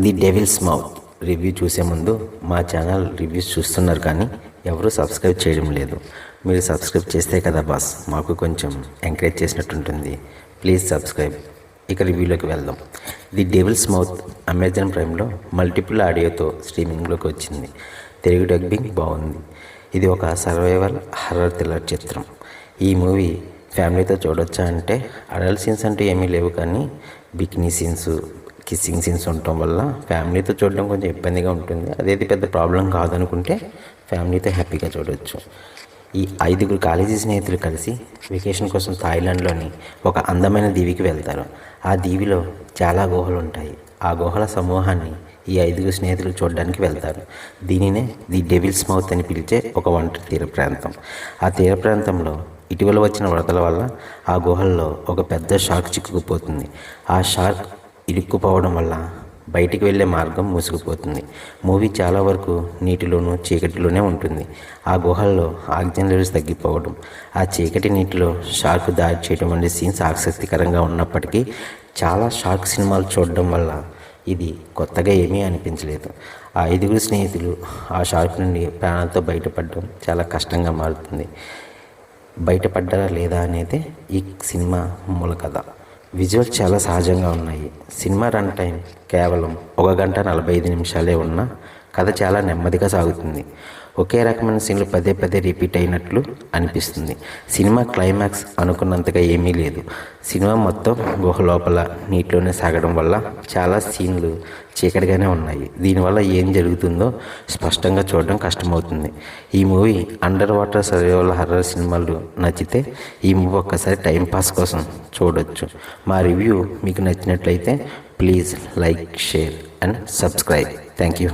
The devil's mouth review చూసే ముందు మా ఛానల్ రివ్యూస్ చూస్తున్నారు కానీ ఎవరూ సబ్స్క్రైబ్ చేయడం లేదు. మీరు సబ్స్క్రైబ్ చేస్తే కదా బాస్ మాకు కొంచెం ఎంకరేజ్ చేసినట్టుంటుంది. Please subscribe. ఇక రివ్యూలోకి వెళ్దాం. ది డెవిల్స్ మౌత్ అమెజాన్ ప్రైమ్లో మల్టిపుల్ ఆడియోతో స్ట్రీమింగ్లోకి వచ్చింది. తెలుగు డబ్బింగ్ బాగుంది. ఇది ఒక సర్వైవల్ హర్రర్ థ్రిల్లర్ చిత్రం. ఈ మూవీ ఫ్యామిలీతో చూడొచ్చా అంటే అడల్ట్ సీన్స్ అంటూ ఏమీ లేవు, కానీ బికినీ సీన్స్, కిస్సింగ్ సీన్స్ ఉండటం వల్ల ఫ్యామిలీతో చూడడం కొంచెం ఇబ్బందిగా ఉంటుంది. అదేది పెద్ద ప్రాబ్లం కాదనుకుంటే ఫ్యామిలీతో హ్యాపీగా చూడవచ్చు. ఈ 5 కాలేజీ స్నేహితులు కలిసి వెకేషన్ కోసం థాయిలాండ్లోని ఒక అందమైన దీవికి వెళ్తారు. ఆ దీవిలో చాలా గుహలు ఉంటాయి. ఆ గుహల సమూహాన్ని ఈ 5 స్నేహితులు చూడడానికి వెళ్తారు. దీనినే ది డెవిల్స్ మౌత్ అని పిలిచే ఒక ఒంటరి తీర ప్రాంతం. ఆ తీర ప్రాంతంలో ఇటీవల వచ్చిన వరదల వల్ల ఆ గుహల్లో ఒక పెద్ద షార్క్ చిక్కుకుపోతుంది. ఆ షార్క్ ఇరుక్కుపోవడం వల్ల బయటికి వెళ్ళే మార్గం మూసుకుపోతుంది. మూవీ చాలా వరకు నీటిలోనూ చీకటిలోనే ఉంటుంది. ఆ గుహల్లో ఆక్సిజన్ లెవెల్స్ తగ్గిపోవడం, ఆ చీకటి నీటిలో షార్క్ దాడి చేయడం వంటి సీన్స్ ఆసక్తికరంగా ఉన్నప్పటికీ చాలా షార్క్ సినిమాలు చూడడం వల్ల ఇది కొత్తగా ఏమీ అనిపించలేదు. ఆ 5 స్నేహితులు ఆ షార్క్ నుండి ప్రాణాలతో బయటపడడం చాలా కష్టంగా మారుతుంది. బయటపడ్డారా లేదా అనేది ఈ సినిమా మూల కథ. విజువల్స్ చాలా సహజంగా ఉన్నాయి. సినిమా రన్ టైం కేవలం 1 గంట 45 నిమిషాలే ఉన్న కథ చాలా నెమ్మదిగా సాగుతుంది. ఒకే రకమైన సీన్లు పదే పదే రిపీట్ అయినట్లు అనిపిస్తుంది. సినిమా క్లైమాక్స్ అనుకున్నంతగా ఏమీ లేదు. సినిమా మొత్తం గుహ లోపల నీటిలోనే సాగడం వల్ల చాలా సీన్లు చీకటిగానే ఉన్నాయి. దీనివల్ల ఏం జరుగుతుందో స్పష్టంగా చూడడం కష్టమవుతుంది. ఈ movie under water survival horror సినిమాలు నచ్చితే ఈ మూవీ ఒక్కసారి టైంపాస్ కోసం చూడొచ్చు. మా రివ్యూ మీకు నచ్చినట్లయితే please like, share and subscribe. Thank you.